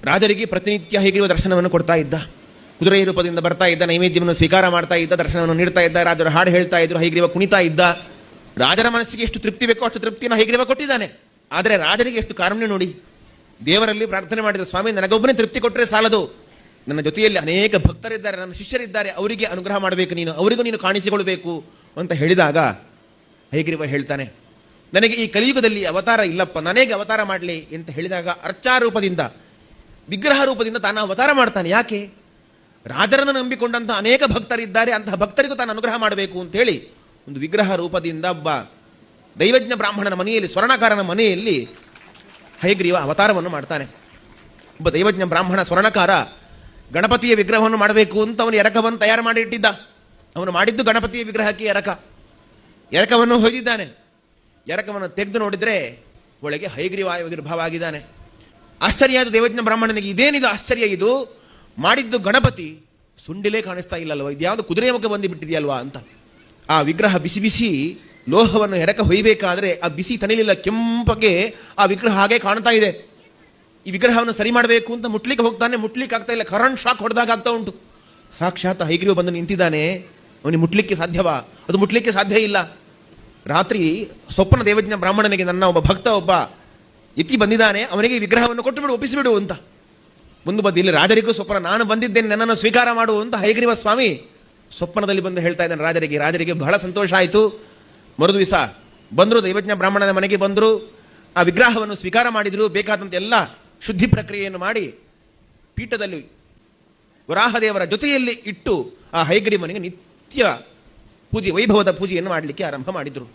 ರಾಜರಿಗೆ ಪ್ರತಿನಿತ್ಯ ಹೈಗ್ರೀವ ದರ್ಶನವನ್ನು ಕೊಡ್ತಾ ಇದ್ದ. ಕುದುರೆ ರೂಪದಿಂದ ಬರ್ತಾ ಇದ್ದ, ನೈವೇದ್ಯವನ್ನು ಸ್ವೀಕಾರ ಮಾಡ್ತಾ ಇದ್ದ, ದರ್ಶನವನ್ನು ನೀಡ್ತಾ ಇದ್ದ, ರಾಜರು ಹಾಡು ಹೇಳ್ತಾ ಇದ್ರು, ಹೈಗ್ರೀವ ಕುಣಿತಾ ಇದ್ದ. ರಾಜರ ಮನಸ್ಸಿಗೆ ಎಷ್ಟು ತೃಪ್ತಿ ಬೇಕೋ ಅಷ್ಟು ತೃಪ್ತಿಯನ್ನು ಹೈಗ್ರೀವ ಕೊಟ್ಟಿದ್ದಾನೆ. ಆದರೆ ರಾಜರಿಗೆ ಎಷ್ಟು ಕಾರುಣ್ಯ ನೋಡಿ. ದೇವರಲ್ಲಿ ಪ್ರಾರ್ಥನೆ ಮಾಡಿದ, ಸ್ವಾಮಿ ನನಗೊಬ್ಬನೇ ತೃಪ್ತಿ ಕೊಟ್ಟರೆ ಸಾಲದು, ನನ್ನ ಜೊತೆಯಲ್ಲಿ ಅನೇಕ ಭಕ್ತರಿದ್ದಾರೆ, ನನ್ನ ಶಿಷ್ಯರಿದ್ದಾರೆ, ಅವರಿಗೆ ಅನುಗ್ರಹ ಮಾಡಬೇಕು ನೀನು, ಅವರಿಗೂ ನೀನು ಕಾಣಿಸಿಕೊಳ್ಬೇಕು ಅಂತ ಹೇಳಿದಾಗ ಹೈಗ್ರೀವ ಹೇಳ್ತಾನೆ, ನನಗೆ ಈ ಕಲಿಯುಗದಲ್ಲಿ ಅವತಾರ ಇಲ್ಲಪ್ಪ, ನನಗೆ ಅವತಾರ ಮಾಡಲಿ ಅಂತ ಹೇಳಿದಾಗ ಅರ್ಚಾರೂಪದಿಂದ, ವಿಗ್ರಹ ರೂಪದಿಂದ ತಾನು ಅವತಾರ ಮಾಡ್ತಾನೆ. ಯಾಕೆ? ರಾಜರನ್ನು ನಂಬಿಕೊಂಡಂಥ ಅನೇಕ ಭಕ್ತರಿದ್ದಾರೆ, ಅಂತಹ ಭಕ್ತರಿಗೂ ತಾನು ಅನುಗ್ರಹ ಮಾಡಬೇಕು ಅಂತೇಳಿ ಒಂದು ವಿಗ್ರಹ ರೂಪದಿಂದ ಒಬ್ಬ ದೈವಜ್ಞ ಬ್ರಾಹ್ಮಣನ ಮನೆಯಲ್ಲಿ, ಸ್ವರ್ಣಕಾರನ ಮನೆಯಲ್ಲಿ ಹಯಗ್ರೀವ ಅವತಾರವನ್ನು ಮಾಡ್ತಾನೆ. ಒಬ್ಬ ದೈವಜ್ಞ ಬ್ರಾಹ್ಮಣ ಸ್ವರ್ಣಕಾರ ಗಣಪತಿಯ ವಿಗ್ರಹವನ್ನು ಮಾಡಬೇಕು ಅಂತ ಅವನು ಎರಕವನ್ನು ತಯಾರು ಮಾಡಿ ಇಟ್ಟಿದ್ದ. ಅವನು ಮಾಡಿದ್ದು ಗಣಪತಿಯ ವಿಗ್ರಹಕ್ಕೆ ಎರಕವನ್ನು ಹೊಯ್ದಿದ್ದಾನೆ. ಎರಕವನ್ನು ತೆಗೆದು ನೋಡಿದರೆ ಒಳಗೆ ಹಯಗ್ರೀವ ಆವಿರ್ಭಾವ ಆಗಿದ್ದಾನೆ. ಆಶ್ಚರ್ಯ ಆದ ದೈವಜ್ಞ ಬ್ರಾಹ್ಮಣನಿಗೆ, ಇದೇನಿದು ಆಶ್ಚರ್ಯ, ಇದು ಮಾಡಿದ್ದು ಗಣಪತಿ, ಸುಂಡಿಲೇ ಕಾಣಿಸ್ತಾ ಇಲ್ಲಲ್ವ, ಇದ್ಯಾವುದು ಕುದುರೆ ಮುಖ ಬಂದು ಬಿಟ್ಟಿದೆಯಲ್ವಾ ಅಂತ. ಆ ವಿಗ್ರಹ ಬಿಸಿ ಬಿಸಿ ಲೋಹವನ್ನು ಎರಕ ಹೊಯ್ಬೇಕಾದ್ರೆ ಆ ಬಿಸಿ ತಣಿಲಿಲ್ಲ, ಕೆಂಪಗೆ ಆ ವಿಗ್ರಹ ಹಾಗೆ ಕಾಣ್ತಾ ಇದೆ. ಈ ವಿಗ್ರಹವನ್ನು ಸರಿ ಮಾಡಬೇಕು ಅಂತ ಮುಟ್ಲಿಕ್ಕೆ ಹೋಗ್ತಾನೆ, ಮುಟ್ಲಿಕ್ಕೆ ಆಗ್ತಾ ಇಲ್ಲ, ಕರೆಂಟ್ ಶಾಕ್ ಹೊಡೆದಾಗ ಆಗ್ತಾ ಉಂಟು. ಸಾಕ್ಷಾತ್ ಹೈಗ್ರೀವ ಬಂದು ನಿಂತಿದ್ದಾನೆ, ಅವನಿಗೆ ಮುಟ್ಲಿಕ್ಕೆ ಸಾಧ್ಯವಾ? ಅದು ಮುಟ್ಲಿಕ್ಕೆ ಸಾಧ್ಯ ಇಲ್ಲ. ರಾತ್ರಿ ಸ್ವಪ್ನ ದೈವಜ್ಞ ಬ್ರಾಹ್ಮಣನಿಗೆ, ನನ್ನ ಒಬ್ಬ ಭಕ್ತ ಒಬ್ಬ ಎತ್ತಿ ಬಂದಿದ್ದಾನೆ, ಅವನಿಗೆ ವಿಗ್ರಹವನ್ನು ಕೊಟ್ಟು ಬಿಡು, ಒಪ್ಪಿಸಿಬಿಡು ಅಂತ. ಒಂದು ಬದಿಯಲ್ಲಿ ರಾಜರಿಗೂ ಸ್ವಪ್ನ, ನಾನು ಬಂದಿದ್ದೇನೆ, ನನ್ನನ್ನು ಸ್ವೀಕಾರ ಮಾಡು ಅಂತ ಹಯಗ್ರೀವ ಸ್ವಾಮಿ ಸ್ವಪ್ನದಲ್ಲಿ ಬಂದು ಹೇಳ್ತಾ ಇದ್ದಾನೆ ರಾಜರಿಗೆ ಬಹಳ ಸಂತೋಷ ಆಯಿತು. ಮರುದು ದಿವಸ ಬಂದರು, ದೈವಜ್ಞ ಬ್ರಾಹ್ಮಣನ ಮನೆಗೆ ಬಂದರು, ಆ ವಿಗ್ರಹವನ್ನು ಸ್ವೀಕಾರ ಮಾಡಿದರು. ಬೇಕಾದಂತೆ ಎಲ್ಲ ಶುದ್ಧಿ ಪ್ರಕ್ರಿಯೆಯನ್ನು ಮಾಡಿ ಪೀಠದಲ್ಲಿ ವರಾಹದೇವರ ಜೊತೆಯಲ್ಲಿ ಇಟ್ಟು ಆ ಹಯಗ್ರೀವನಿಗೆ ನಿತ್ಯ ಪೂಜೆ, ವೈಭವದ ಪೂಜೆಯನ್ನು ಮಾಡಲಿಕ್ಕೆ ಆರಂಭ ಮಾಡಿದರು.